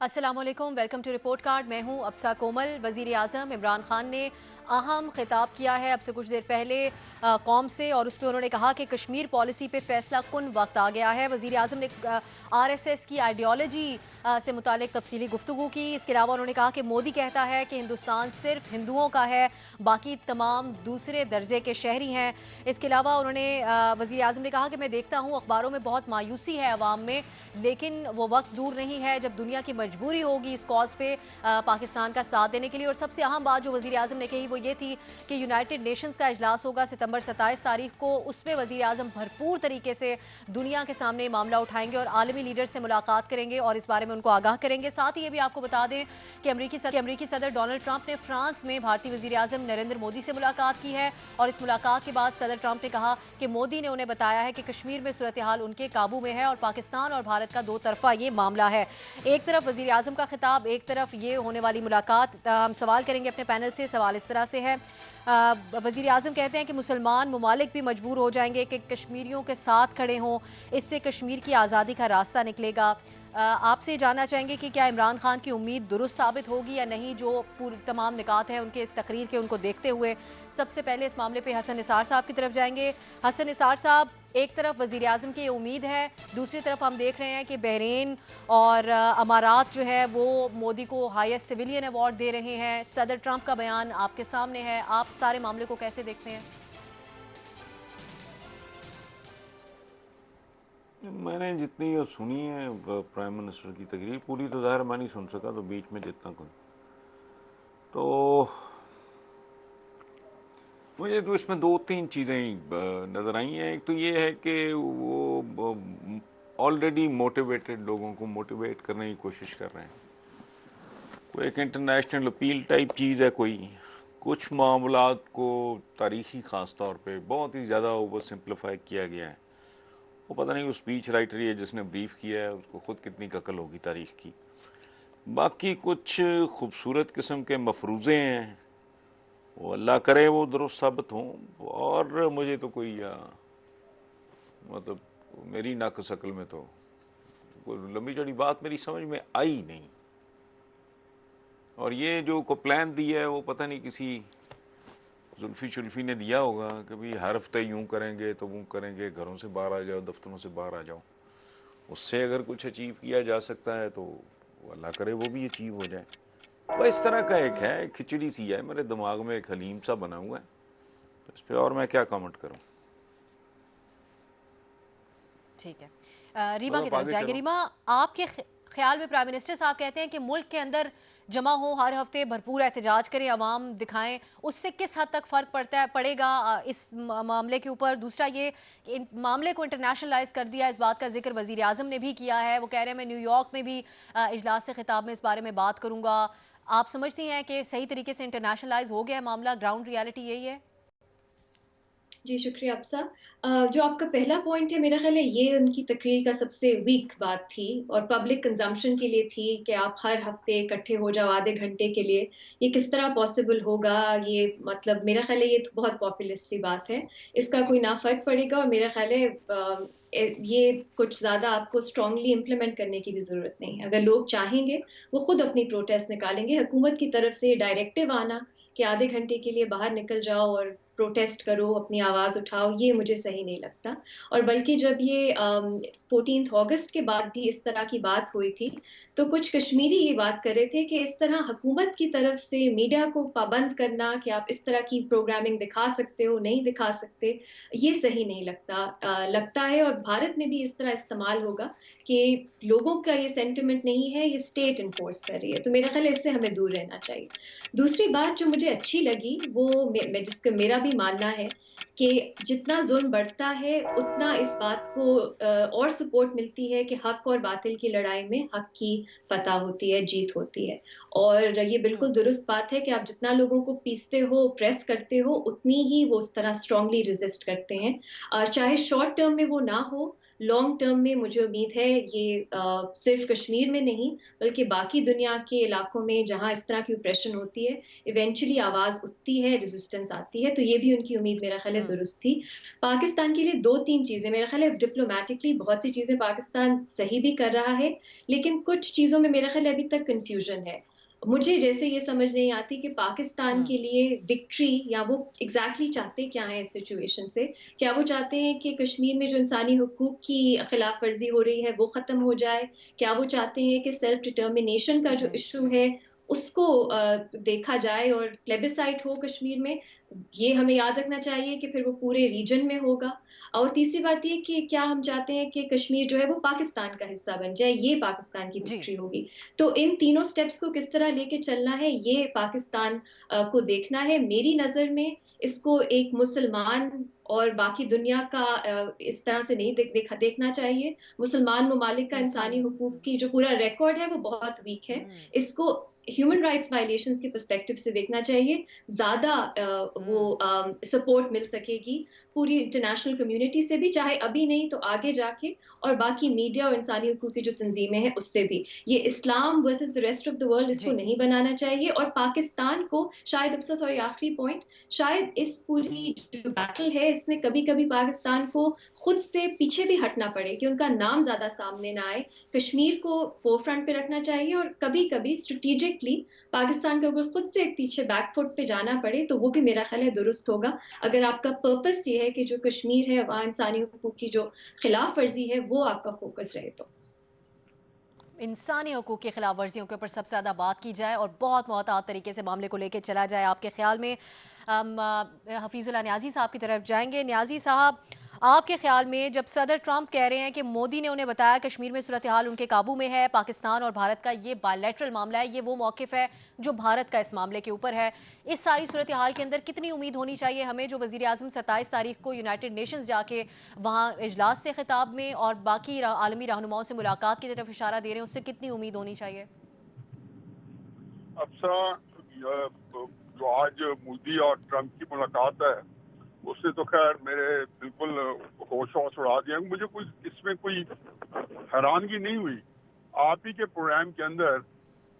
अस्सलाम वालेकुम, welcome to report card. मैं हूं अफसा कोमल। वज़ीर आज़म इमरान खान ने अहम खिताब किया है अब से कुछ देर पहले कौम से, और उस पर उन्होंने कहा कि कश्मीर पॉलिसी पे फैसला कुन वक्त आ गया है। वज़ीर आज़म ने RSS की आइडियोलॉजी से मुतालिक तफसीली गुफ्तगू की। इसके अलावा उन्होंने कहा कि मोदी कहता है कि हिंदुस्तान सिर्फ हिंदुओं का है, बाकी तमाम दूसरे दर्जे के शहरी हैं। इसके अलावा उन्होंने वज़ीर आज़म ने कहा कि मैं देखता हूँ अखबारों में बहुत मायूसी है अवाम में, लेकिन वो वक्त दूर नहीं है जब दुनिया की मजबूरी होगी इस कॉज पे पाकिस्तान का साथ देने के लिए। और सबसे अहम बात जो वज़ीर आज़म ने कही वो ये थी कि यूनाइटेड नेशंस का इजलास होगा सितंबर 27 तारीख को। उसमें वज़ीर आज़म भरपूर तरीके से दुनिया के सामने मामला उठाएंगे और आलमी लीडर से मुलाकात करेंगे और इस बारे में उनको आगाह करेंगे। साथ ही ये भी आपको बता दें कि अमरीकी सदर डोनाल्ड ट्रंप ने फ्रांस में भारतीय वज़ीर आज़म नरेंद्र मोदी से मुलाकात की है। और इस मुलाकात के बाद सदर ट्रंप ने कहा कि मोदी ने उन्हें बताया है कि कश्मीर में सूरत हाल उनके काबू में है और पाकिस्तान और भारत का दो तरफा ये मामला है। एक तरफ वज़ीर आज़म का खिताब, एक तरफ ये होने वाली मुलाकात। हम सवाल करेंगे अपने पैनल से। सवाल इस तरह से है, वज़ीर आज़म कहते हैं कि मुसलमान ममालिक भी मजबूर हो जाएंगे कि कश्मीरियों के साथ खड़े हों, इससे कश्मीर की आज़ादी का रास्ता निकलेगा। आपसे जानना चाहेंगे कि क्या इमरान खान की उम्मीद दुरुस्त साबित होगी या नहीं, जो पूरी तमाम निकात हैं उनके इस तकरीर के उनको देखते हुए। सबसे पहले इस मामले पे हसन निसार साहब की तरफ जाएंगे। हसन निसार साहब, एक तरफ वज़ीर आज़म की उम्मीद है, दूसरी तरफ हम देख रहे हैं कि बहरीन और अमारात जो है वो मोदी को हाईएस्ट सिविलियन अवार्ड दे रहे हैं। सदर ट्रंप का बयान आपके सामने है, आप सारे मामले को कैसे देखते हैं? मैंने जितनी वो सुनी है प्राइम मिनिस्टर की तकरीर, पूरी तो ज़ाहिर मैं नहीं सुन सका, तो बीच में जितना कुछ तो मुझे तो इसमें दो तीन चीज़ें नज़र आई हैं। एक तो ये है कि वो ऑलरेडी मोटिवेटेड लोगों को मोटिवेट करने की कोशिश कर रहे हैं। कोई एक इंटरनेशनल अपील टाइप चीज़ है, कोई कुछ मामलात को तारीखी ख़ास तौर पे बहुत ही ज़्यादा ओवर सिंप्लीफाई किया गया है। वो पता नहीं वो स्पीच राइटर है जिसने ब्रीफ किया है उसको खुद कितनी अकल होगी तारीख की। बाकी कुछ खूबसूरत किस्म के मफरूज़े हैं, वो अल्लाह करे वो दुरुस्त साबित हों। और मुझे तो कोई मतलब मेरी नाक़स अकल में तो कोई लंबी चौड़ी बात मेरी समझ में आई नहीं। और ये जो को प्लान दिया है वो पता नहीं किसी जुल्फी शुल्फी ने दिया होगा कि भाई हर हफ्ते यूँ करेंगे तो वो करेंगे, घरों से बाहर आ जाओ, दफ्तरों से बाहर आ जाओ। उससे अगर कुछ अचीव किया जा सकता है तो अल्लाह करे वो भी अचीव हो जाए। तो इस तरह का एक है, खिचड़ी सी है मेरे दिमाग में, एक हलीम सा बना हुआ है। तो इस पर और मैं क्या कमेंट करूं। ठीक है, रीमा बस की आप तरफ आगे जाएंगे। चलो। रीमा, आपके ख्याल में प्राइम मिनिस्टर साहब कहते हैं कि मुल्क के अंदर जमा हो, हर हफ्ते भरपूर एहतजाज करें, अवाम दिखाएं, उससे किस हद तक फ़र्क पड़ेगा इस मामले के ऊपर? दूसरा ये कि मामले को इंटरनेशनलाइज कर दिया, इस बात का जिक्र वज़ीर आज़म ने भी किया है। वो कह रहे हैं मैं न्यूयॉर्क में भी इजलास से खिताब में इस बारे में बात करूँगा। आप समझती हैं कि सही तरीके से इंटरनेशनलाइज हो गया है मामला, ग्राउंड रियलिटी यही है? जी, शुक्रिया अफ़सा। जो आपका पहला पॉइंट है, मेरा ख़्याल है ये उनकी तकरीर का सबसे वीक बात थी और पब्लिक कंज़म्पशन के लिए थी कि आप हर हफ़्ते इकट्ठे हो जाओ आधे घंटे के लिए। ये किस तरह पॉसिबल होगा? ये मतलब मेरा ख़्याल है ये तो बहुत पॉपुलिस्ट सी बात है। इसका कोई ना फ़र्क पड़ेगा और मेरा ख़्याल है ये कुछ ज़्यादा आपको स्ट्रांगली इम्प्लीमेंट करने की भी ज़रूरत नहीं है। अगर लोग चाहेंगे, वो खुद अपनी प्रोटेस्ट निकालेंगे। हुकूमत की तरफ से डायरेक्टिव आना कि आधे घंटे के लिए बाहर निकल जाओ और प्रोटेस्ट करो, अपनी आवाज़ उठाओ, ये मुझे सही नहीं लगता। और बल्कि जब ये 14 अगस्त के बाद भी इस तरह की बात हुई थी, तो कुछ कश्मीरी ये बात कर रहे थे कि इस तरह हुकूमत की तरफ से मीडिया को पाबंद करना कि आप इस तरह की प्रोग्रामिंग दिखा सकते हो, नहीं दिखा सकते, ये सही नहीं लगता। लगता है और भारत में भी इस तरह इस्तेमाल होगा कि लोगों का ये सेंटिमेंट नहीं है, ये स्टेट एनफोर्स कर रही है। तो मेरा ख़्याल है इससे हमें दूर रहना चाहिए। दूसरी बात जो मुझे अच्छी लगी वो जिसका मेरा भी मानना है कि जितना ज़ुल्म बढ़ता है उतना इस बात को और सपोर्ट मिलती है कि हक और बातिल की लड़ाई में हक की फतह होती है, जीत होती है। और ये बिल्कुल दुरुस्त बात है कि आप जितना लोगों को पीसते हो, प्रेस करते हो, उतनी ही वो उस तरह स्ट्रांगली रेज़िस्ट करते हैं। चाहे शॉर्ट टर्म में वो ना हो, लॉन्ग टर्म में मुझे उम्मीद है ये सिर्फ कश्मीर में नहीं बल्कि बाकी दुनिया के इलाकों में जहां इस तरह की ऑपरेशन होती है, इवेंचुअली आवाज उठती है, रेजिस्टेंस आती है। तो ये भी उनकी उम्मीद मेरा ख्याल है दुरुस्त थी। पाकिस्तान के लिए 2-3 चीजें मेरा ख्याल है, डिप्लोमेटिकली बहुत सी चीजें पाकिस्तान सही भी कर रहा है, लेकिन कुछ चीजों में मेरा ख्याल है अभी तक कंफ्यूजन है। मुझे जैसे ये समझ नहीं आती कि पाकिस्तान के लिए विक्ट्री या वो एग्जैक्टली चाहते क्या है इस सिचुएशन से। क्या वो चाहते हैं कि कश्मीर में जो इंसानी हुकूक की खिलाफ वर्जी हो रही है वो खत्म हो जाए? क्या वो चाहते हैं कि सेल्फ डिटर्मिनेशन का जो इशू है उसको देखा जाए और प्लेबिसाइट हो कश्मीर में? ये हमें याद रखना चाहिए कि फिर वो पूरे रीजन में होगा। और तीसरी बात ये कि क्या हम चाहते हैं कि कश्मीर जो है वो पाकिस्तान का हिस्सा बन जाए, ये पाकिस्तान की जी। विक्ट्री होगी। तो इन तीनों स्टेप्स को किस तरह लेके चलना है, ये पाकिस्तान को देखना है। मेरी नज़र में इसको एक मुसलमान और बाकी दुनिया का इस तरह से नहीं देखना चाहिए। मुसलमान ममालिक का इंसानी इंसानियत। हुकूक की जो पूरा रिकॉर्ड है वो बहुत वीक है। इसको ह्यूमन राइट्स वायलेशंस के पर्सपेक्टिव से देखना चाहिए। ज़्यादा वो सपोर्ट मिल सकेगी पूरी इंटरनेशनल कम्युनिटी से भी, चाहे अभी नहीं तो आगे जाके, और बाकी मीडिया और इंसानी हुकूक की जो तंजीमें हैं उससे भी। ये Islam versus the rest of the world इसको जी। नहीं बनाना चाहिए। और पाकिस्तान को शायद, अब से सॉरी आखिरी पॉइंट, शायद इस पूरी जो बैटल है इसमें कभी कभी पाकिस्तान को खुद से पीछे भी हटना पड़े कि उनका नाम ज्यादा सामने ना आए। कश्मीर को फोरफ्रंट पे रखना चाहिए और कभी कभी स्ट्रेटेजिकली पाकिस्तान को अगर खुद से पीछे बैकफुट पे जाना पड़े तो वो भी मेरा ख्याल है दुरुस्त होगा। अगर आपका पर्पस ये है कि जो कश्मीर है वहाँ इंसानी हुकूक की जो खिलाफ वर्जी है वो आपका फोकस रहे तो। इंसानी हकूक़ की खिलाफ वर्जियों के ऊपर सबसे ज़्यादा बात की जाए और बहुत मोहतात तरीके से मामले को लेकर चला जाए। आपके ख्याल में हम हफीज़ुल्लाह न्याज़ी साहब की तरफ जाएंगे। न्याज़ी साहब, आपके ख्याल में जब सदर ट्रंप कह रहे हैं कि मोदी ने उन्हें बताया कश्मीर में सूरत हाल उनके काबू में है, पाकिस्तान और भारत का ये बायलैटरल मामला है, ये वो मौक़िफ़ है जो भारत का इस मामले के ऊपर है, इस सारी सूरत हाल के अंदर कितनी उम्मीद होनी चाहिए हमें, जो वज़ीर आज़म 27 तारीख को यूनाइटेड नेशंस जाके वहाँ इजलास से खिताब में और बाकी आलमी रहनुमाओं से मुलाकात की तरफ इशारा दे रहे हैं, उससे कितनी उम्मीद होनी चाहिए? जो आज मोदी और ट्रंप की मुलाकात है उससे तो खैर मेरे बिल्कुल होश होश उड़ा दिया। मुझे कुछ इसमें कोई हैरानगी नहीं हुई। आप ही के प्रोग्राम के अंदर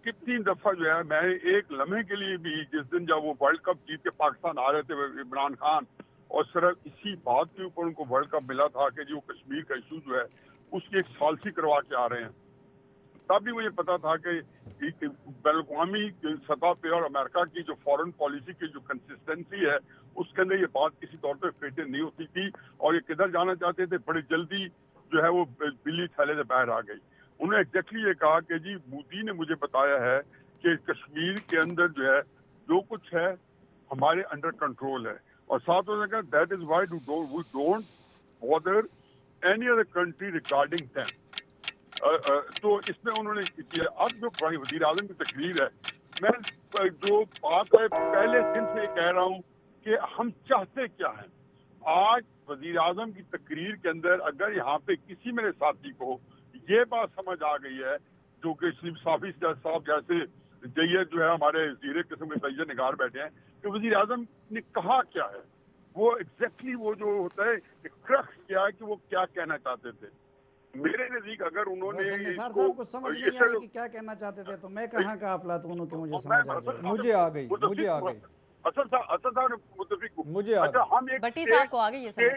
कितनी दफा जो है, मैं एक लम्हे के लिए भी, जिस दिन जब वो वर्ल्ड कप जीत के पाकिस्तान आ रहे थे इमरान खान, और सिर्फ इसी बात के ऊपर उनको वर्ल्ड कप मिला था कि जो कश्मीर का इशू जो है उसकी एक सालसी करवा के आ रहे हैं, तब भी मुझे पता था कि बैन-अवी सतह पे और अमेरिका की जो फॉरेन पॉलिसी की जो कंसिस्टेंसी है उसके अंदर ये बात किसी तौर पे फिट नहीं होती थी। और ये किधर जाना चाहते थे, बड़ी जल्दी जो है वो बिल्ली थैले से बाहर आ गई। उन्होंने एग्जैक्टली ये कहा कि जी मोदी ने मुझे बताया है कि कश्मीर के अंदर जो है जो कुछ है हमारे अंडर कंट्रोल है, और साथ उन्होंने कहा that is why we don't bother any other country regarding them. तो इसमें उन्होंने किया। अब जो वजीर आजम की तकरीर है, मैं जो बात है पहले दिन से कह रहा हूँ कि हम चाहते क्या हैं। आज वजीर आजम की तकरीर के अंदर अगर यहाँ पे किसी मेरे साथी को ये बात समझ आ गई है, जो कि साफी साहब जैसे जैद जो है हमारे जीरे किस्म के तैय्यद निगार बैठे हैं, कि वजीर आजम ने कहा क्या है, वो एग्जैक्टली वो जो होता है क्रक्स क्या है कि वो क्या कहना चाहते थे। मेरे नजदीक अगर उन्होंने निसार साहब को समझ नहीं आई कि क्या कहना चाहते थे, तो मैं कहाँ का अफलातून कि मुझे समझ आ जाए। मुझे आ गई असद साहब ने मुतफिक हूं। मुझे आ अच्छा, हम एक भट्टी साहब को आ गई ये समझ।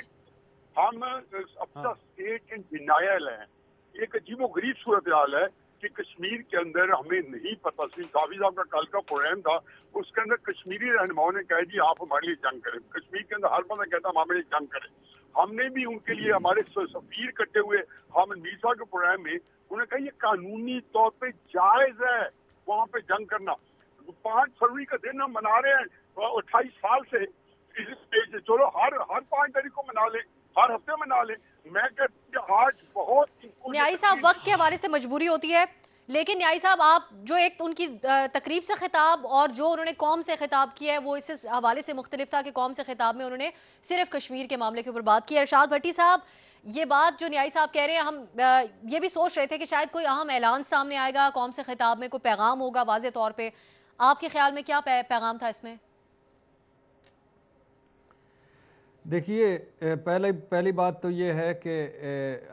हम अपना स्टेट इन डिनायल है। एक अजीबोगरीब सूरत हाल है कि कश्मीर के अंदर हमें नहीं पता। काफी साहब का कल का प्रोग्राम था, उसके अंदर कश्मीरी रहनुमाओं ने कहा जी आप हमारे लिए जंग करें। कश्मीर के अंदर हर बंदा कहता हम हमारे लिए जंग करें। हमने भी उनके लिए हमारे सफीर कटे हुए हम मीसा के प्रोग्राम में उन्होंने कहा ये कानूनी तौर पे जायज है वहां पे जंग करना। 5 फरवरी का दिन हम मना रहे हैं 28 साल से, चलो हर 5 तारीख को मना ले, हर हफ्ते मना ले। मैं कहती हूँ आज बहुत न्यायी साहब वक्त के हवाले से मजबूरी होती है, लेकिन न्यायी साहब आप जो एक उनकी तकरीब से खिताब और जो उन्होंने कौम से खिताब किया है वो इस हवाले से मुख्तलिफ था कि कौम से खिताब में उन्होंने सिर्फ कश्मीर के मामले के ऊपर बात की। अरशाद भट्टी साहब, ये बात जो न्यायी साहब कह रहे हैं, हम ये भी सोच रहे थे कि शायद कोई अहम ऐलान सामने आएगा, कौम से खिताब में कोई पैगाम होगा वाज़े तौर पर। आपके ख्याल में क्या पैगाम था इसमें? देखिए, पहली बात तो ये है कि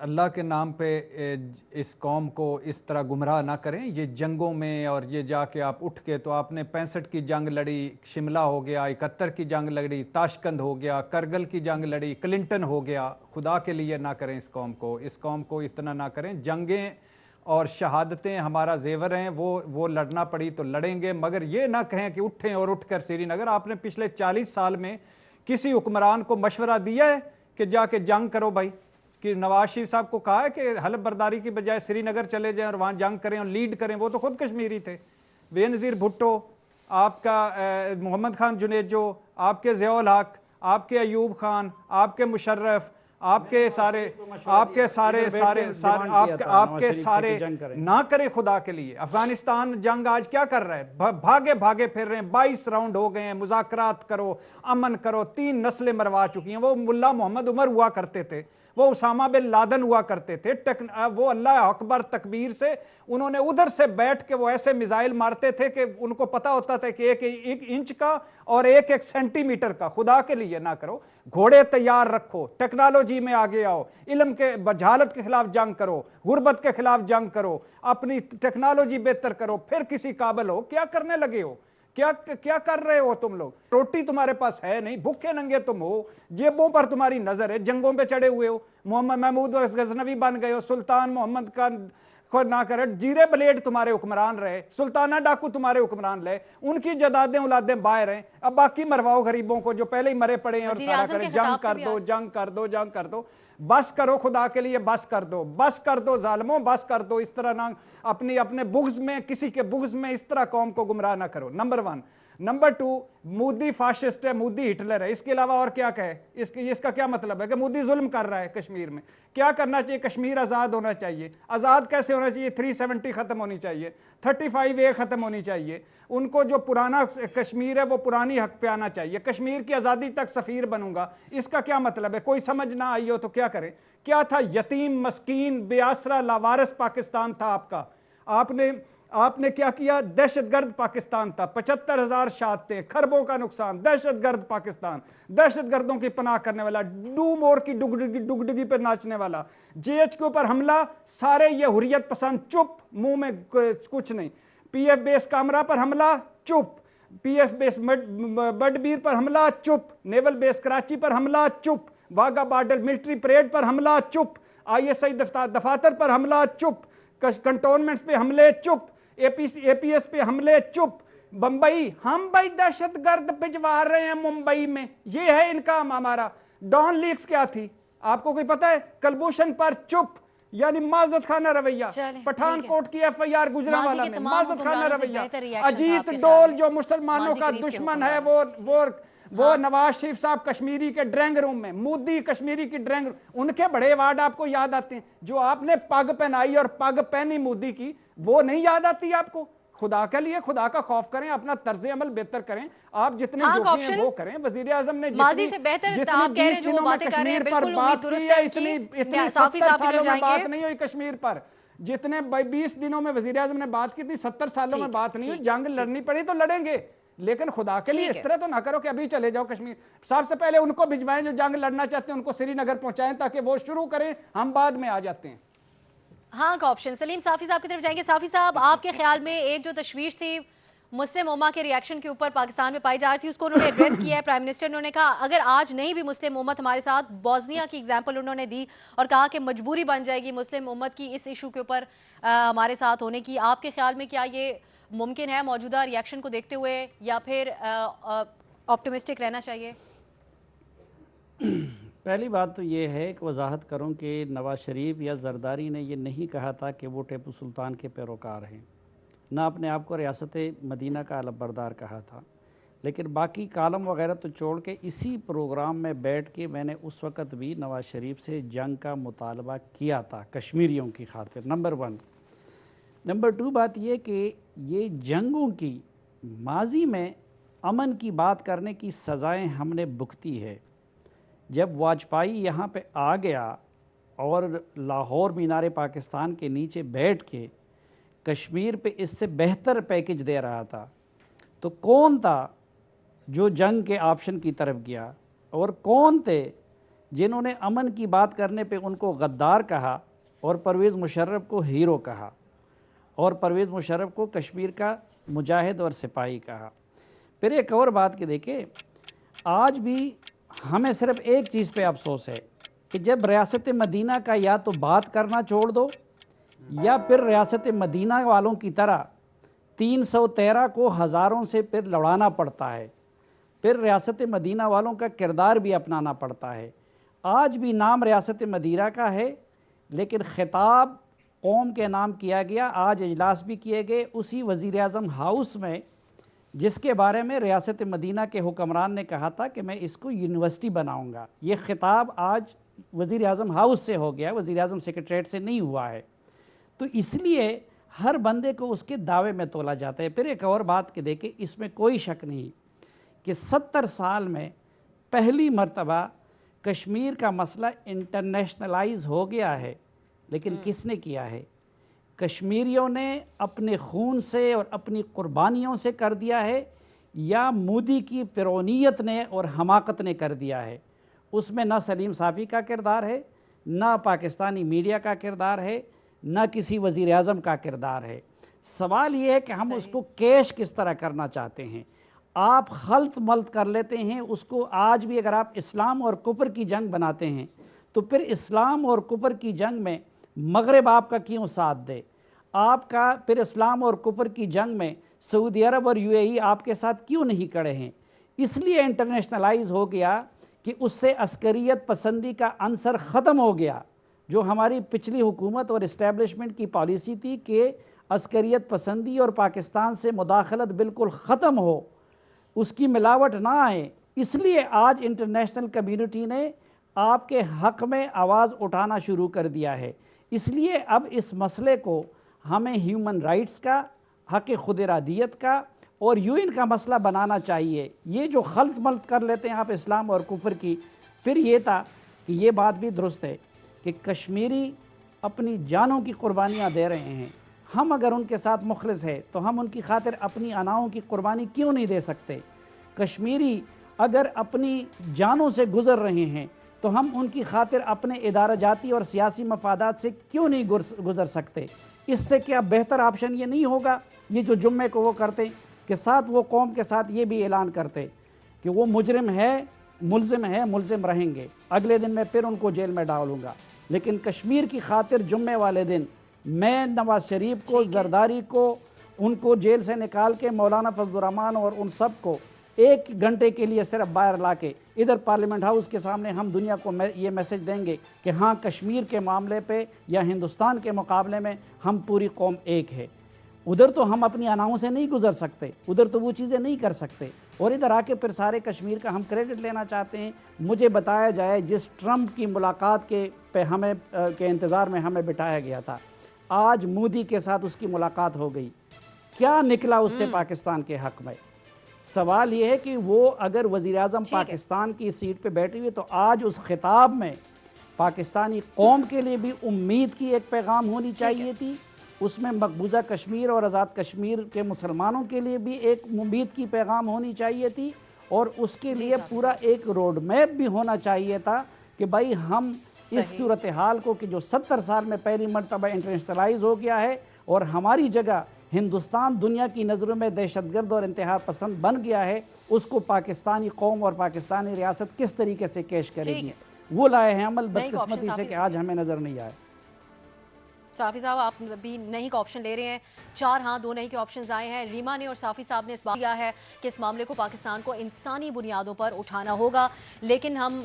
अल्लाह के नाम पे इस कौम को इस तरह गुमराह ना करें। ये जंगों में और ये जाके आप उठ के, तो आपने 65 की जंग लड़ी, शिमला हो गया, 71 की जंग लड़ी, ताशकंद हो गया, करगिल की जंग लड़ी, क्लिंटन हो गया। खुदा के लिए ना करें इस कौम को इतना ना करें। जंगें और शहादतें हमारा जेवर हैं, वो लड़ना पड़ी तो लड़ेंगे, मगर ये ना कहें कि उठें और उठकर श्रीनगर। आपने पिछले 40 साल में किसी हुक्मरान को मशवरा दिया है कि जाके जंग करो भाई? कि नवाज शरीफ साहब को कहा है कि हल्फ बर्दारी की बजाय श्रीनगर चले जाएं और वहां जंग करें और लीड करें? वो तो खुद कश्मीरी थे। बेनज़ीर भुट्टो, आपका मोहम्मद खान जुनेजो, आपके ज़ियाउल हक, आपके अयूब खान, आपके मुशर्रफ, आपके सारे ना करें खुदा के लिए। अफगानिस्तान जंग आज क्या कर रहा है? भागे भागे फिर रहे हैं। 22 राउंड हो गए हैं। मुज़ाकरात करो, अमन करो। 3 नस्लें मरवा चुकी हैं। वो मुल्ला मोहम्मद उमर हुआ करते थे, वो उसामा बिन लादन हुआ करते थे। वो अल्लाह अकबर तकबीर से उन्होंने उधर से बैठ के वो ऐसे मिसाइल मारते थे कि उनको पता होता था कि एक इंच का और एक सेंटीमीटर का। खुदा के लिए ना करो। घोड़े तैयार रखो, टेक्नोलॉजी में आगे आओ, इल्म के जहालत के खिलाफ जंग करो, गुर्बत के खिलाफ जंग करो, अपनी टेक्नोलॉजी बेहतर करो, फिर किसी काबिल हो। क्या करने लगे हो? क्या कर रहे हो तुम लोग? रोटी तुम्हारे पास है नहीं, भूखे नंगे तुम हो, जेबों पर तुम्हारी नजर है, जंगों पे चढ़े हुए हो, मोहम्मद महमूद गजनवी बन गए हो, सुल्तान मोहम्मद का को ना करे, जीरे ब्लेड तुम्हारे हुक्मरान रहे, सुल्ताना डाकू तुम्हारे हुक्मरान रहे, उनकी जदादें औलादें बाहर हैं। अब बाकी मरवाओ गरीबों को जो पहले ही मरे पड़े हैं और सारा करें। जंग कर दो, जंग कर दो, जंग कर दो। बस करो खुदा के लिए, बस कर दो, बस कर दो जालिमों, बस कर दो। इस तरह ना अपने बुग़्ज़ में, किसी के बुग़्ज़ में इस तरह कौम को गुमराह ना करो। नंबर 1। नंबर 2, मोदी फाशिस्ट है, मोदी हिटलर है। इसके अलावा और क्या कहे? इसका क्या मतलब है? कि मोदी जुल्म कर रहा है कश्मीर में। क्या करना चाहिए? कश्मीर आज़ाद होना चाहिए। आज़ाद कैसे होना चाहिए? 370 खत्म होनी चाहिए, 35A खत्म होनी चाहिए। उनको जो पुराना कश्मीर है वो पुरानी हक पे आना चाहिए। कश्मीर की आज़ादी तक सफ़ीर बनूंगा, इसका क्या मतलब है? कोई समझ ना आई हो तो क्या करें? क्या था? यतीम, मस्कीन, बेआसरा, लावारिस पाकिस्तान था आपका। आपने क्या किया? दहशतगर्द पाकिस्तान था। 75,000 शहादतें, खरबों का नुकसान। दहशतगर्द पाकिस्तान, दहशतगर्दों की पनाह करने वाला, डू मोर की डुगडुगी पर नाचने वाला, JH के ऊपर हमला, सारे ये हुर्रियत पसंद, चुप, मुंह में कुछ नहीं। PF बेस कामरा पर हमला, चुप। PF बेस बडबीर पर हमला, चुप। नेवल बेस कराची पर हमला, चुप। वाघा बॉर्डर मिलिट्री परेड पर हमला, चुप। ISI दफातर पर हमला, चुप। कंटोनमेंट्स पे हमले, चुप। APS पे हमले, चुप। बंबई, हम भाई दहशतगर्द भिजवा रहे हैं मुंबई में, ये है इनका हमारा। डॉन लीक्स क्या थी आपको कोई पता है? कलभूषण पर चुप, यानी माजत खाना रवैया। पठानकोट की FIR गुजरांवाला में माजत खाना रवैया। अजीत डोल जो मुसलमानों का दुश्मन है, वो नवाज शरीफ साहब कश्मीरी के ड्राइंग रूम में, मोदी कश्मीरी की ड्राइंग रूम, उनके बड़े अवार्ड आपको याद आते हैं? जो आपने पग पहनाई और पग पहनी मोदी की, वो नहीं याद आती आपको? खुदा के लिए खुदा का खौफ करें, अपना तर्ज अमल बेहतर करें। आप जितने जोखिम हैं वो करें। वजीर आजम ने माजी से बेहतर आप कह रहे हैं, जो वो बातें कर रहे हैं, बिल्कुल उम्मीद दुरुस्त है। इतनी 70 सालों में बात नहीं हुई कश्मीर पर, जितने 20 दिनों में वजीर आजम ने बात की थी, 70 सालों में बात नहीं हुई। जंग लड़नी पड़ी तो लड़ेंगे, लेकिन खुदा के लिए इस तरह तो ना करो कि अभी चले जाओ कश्मीर। सबसे पहले उनको भिजवाएं जो जंग लड़ना चाहते हैं, उनको श्रीनगर पहुंचाएं ताकि वो शुरू करें, हम बाद में आ जाते हैं। हाँ का ऑप्शन। सलीम साफी साहब की तरफ जाएंगे। साफी साहब, आपके ख्याल में एक जो तशवीश थी मुस्लिम उम्मा के रिएक्शन के ऊपर पाकिस्तान में पाई जा रही थी, उसको उन्होंने एड्रेस किया है। प्राइम मिनिस्टर ने उन्होंने कहा अगर आज नहीं भी मुस्लिम उम्मत हमारे साथ, बोस्निया की एग्जांपल उन्होंने दी और कहा कि मजबूरी बन जाएगी मुस्लिम उम्मत की इस इशू के ऊपर हमारे साथ होने की। आपके ख्याल में क्या ये मुमकिन है मौजूदा रिएक्शन को देखते हुए, या फिर ऑप्टिमिस्टिक रहना चाहिए? पहली बात तो ये है कि वजाहत करूं कि नवाज शरीफ या जरदारी ने ये नहीं कहा था कि वो टीपू सुल्तान के पैरोकार हैं, ना अपने आप को रियासत मदीना का अलबरदार कहा था। लेकिन बाकी कालम वगैरह तो छोड़ के इसी प्रोग्राम में बैठ के मैंने उस वक़्त भी नवाज शरीफ से जंग का मुतालबा किया था कश्मीरियों की खातिर। नंबर 1। नंबर 2 बात यह कि ये जंगों की माजी में अमन की बात करने की सज़ाएं हमने भुगती है। जब वाजपेयी यहाँ पे आ गया और लाहौर मीनार पाकिस्तान के नीचे बैठ के कश्मीर पे इससे बेहतर पैकेज दे रहा था, तो कौन था जो जंग के ऑप्शन की तरफ गया? और कौन थे जिन्होंने अमन की बात करने पे उनको गद्दार कहा और परवेज़ मुशर्रफ को हीरो कहा और परवेज़ मुशर्रफ को कश्मीर का मुजाहिद और सिपाही कहा। फिर एक और बात कि देखिए, आज भी हमें सिर्फ एक चीज़ पे अफसोस है कि जब रियासत मदीना का या तो बात करना छोड़ दो या फिर रियासत मदीना वालों की तरह 313 को हज़ारों से फिर लड़ाना पड़ता है, फिर रियासत मदीना वालों का किरदार भी अपनाना पड़ता है। आज भी नाम रियासत मदीना का है, लेकिन खिताब कौम के नाम किया गया। आज इजलास भी किए गए उसी वज़ीर आज़म हाउस में जिसके बारे में रियासत मदीना के हुक्मरान ने कहा था कि मैं इसको यूनिवर्सिटी बनाऊंगा। ये खिताब आज वज़ीर आज़म हाउस से हो गया, वज़ीर आज़म सेक्रेटरीट से नहीं हुआ है। तो इसलिए हर बंदे को उसके दावे में तोला जाता है। फिर एक और बात कि देखिए, इसमें कोई शक नहीं कि 70 साल में पहली मर्तबा कश्मीर का मसला इंटरनेशनलाइज हो गया है। लेकिन किसने किया है? कश्मीरियों ने अपने खून से और अपनी कुर्बानियों से कर दिया है या मोदी की फ़िरौनियत ने और हमाकत ने कर दिया है? उसमें ना सलीम साफ़ी का किरदार है, ना पाकिस्तानी मीडिया का किरदार है, ना किसी वज़ीर आज़म का किरदार है। सवाल ये है कि हम उसको कैश किस तरह करना चाहते हैं। आप खल्त मल्त कर लेते हैं उसको। आज भी अगर आप इस्लाम और कुफर की जंग बनाते हैं तो फिर इस्लाम और कुफर की जंग में मगरिब आपका क्यों साथ दे? आपका फिर इस्लाम और कुफर की जंग में सऊदी अरब और यूएई आपके साथ क्यों नहीं खड़े हैं? इसलिए इंटरनेशनलाइज हो गया कि उससे अस्करियत पसंदी का अंसर ख़त्म हो गया। जो हमारी पिछली हुकूमत और इस्टेब्लिशमेंट की पॉलिसी थी कि अस्करियत पसंदी और पाकिस्तान से मुदाखलत बिल्कुल ख़त्म हो, उसकी मिलावट ना आए, इसलिए आज इंटरनेशनल कम्युनिटी ने आपके हक़ में आवाज़ उठाना शुरू कर दिया है। इसलिए अब इस मसले को हमें ह्यूमन राइट्स का, हक़ खुद इरादियत का और यूएन का मसला बनाना चाहिए। ये जो खल्त मल्त कर लेते हैं आप इस्लाम और कुफर की, फिर ये था कि ये बात भी दुरुस्त है कि कश्मीरी अपनी जानों की कुर्बानियाँ दे रहे हैं। हम अगर उनके साथ मुखलिस है तो हम उनकी खातिर अपनी अनाओं की कुर्बानी क्यों नहीं दे सकते? कश्मीरी अगर अपनी जानों से गुज़र रहे हैं तो हम उनकी खातिर अपने इदारा जाती और सियासी मफादात से क्यों नहीं गुज़र सकते? इससे क्या बेहतर ऑप्शन ये नहीं होगा? ये जो जुम्मे को वो करते कि साथ वो कौम के साथ ये भी ऐलान करते कि वो मुजरिम है, मुल्ज़िम रहेंगे, अगले दिन मैं फिर उनको जेल में डालूँगा। लेकिन कश्मीर की खातिर जुम्मे वाले दिन मैं नवाज शरीफ को, जरदारी को, उनको जेल से निकाल के मौलाना फजलुर रहमान और उन सब को 1 घंटे के लिए सिर्फ बाहर ला के इधर पार्लियामेंट हाउस के सामने हम दुनिया को ये मैसेज देंगे कि हाँ, कश्मीर के मामले पे या हिंदुस्तान के मुकाबले में हम पूरी कौम एक है। उधर तो हम अपनी अनाओं से नहीं गुजर सकते, उधर तो वो चीज़ें नहीं कर सकते, और इधर आके फिर सारे कश्मीर का हम क्रेडिट लेना चाहते हैं। मुझे बताया जाए जिस ट्रंप की मुलाकात के इंतज़ार में हमें बिठाया गया था, आज मोदी के साथ उसकी मुलाकात हो गई, क्या निकला उससे पाकिस्तान के हक़ में? सवाल ये है कि वो अगर वज़ीर आज़म पाकिस्तान की सीट पे बैठी हुई तो आज उस खिताब में पाकिस्तानी कौम के लिए भी उम्मीद की एक पैगाम होनी चाहिए थी, उसमें मकबूजा कश्मीर और आज़ाद कश्मीर के मुसलमानों के लिए भी एक उम्मीद की पैगाम होनी चाहिए थी, और उसके लिए पूरा एक रोड मैप भी होना चाहिए था कि भाई हम इस सूरत हाल को कि जो 70 साल में पहली मरतबा इंटरनेशनलाइज हो गया है और हमारी जगह हिंदुस्तान दुनिया की नज़रों में दहशतगर्द और इंतहा पसंद बन गया है, उसको पाकिस्तानी कौम और पाकिस्तानी रियासत किस तरीके से कैश करेगी, वो लाए हैं अमल। बदकिस्मती से कि आज हमें नज़र नहीं आए। साफ़ी साहब, आप भी नहीं का ऑप्शन ले रहे हैं। 4 हाँ 2 नहीं के ऑप्शंस आए हैं। रीमा ने और साफ़ी साहब ने इस बात किया है कि इस मामले को पाकिस्तान को इंसानी बुनियादों पर उठाना होगा, लेकिन हम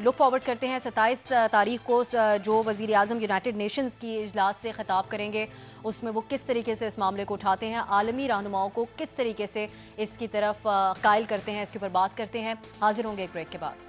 लुक फॉरवर्ड करते हैं 27 तारीख को जो वज़ीर आज़म यूनाइटेड नेशंस की इजलास से खिताब करेंगे, उसमें वो किस तरीके से इस मामले को उठाते हैं, आलमी रहनुमाओं को किस तरीके से इसकी तरफ कायल करते हैं, इसके ऊपर बात करते हैं। हाजिर होंगे एक ब्रेक के बाद।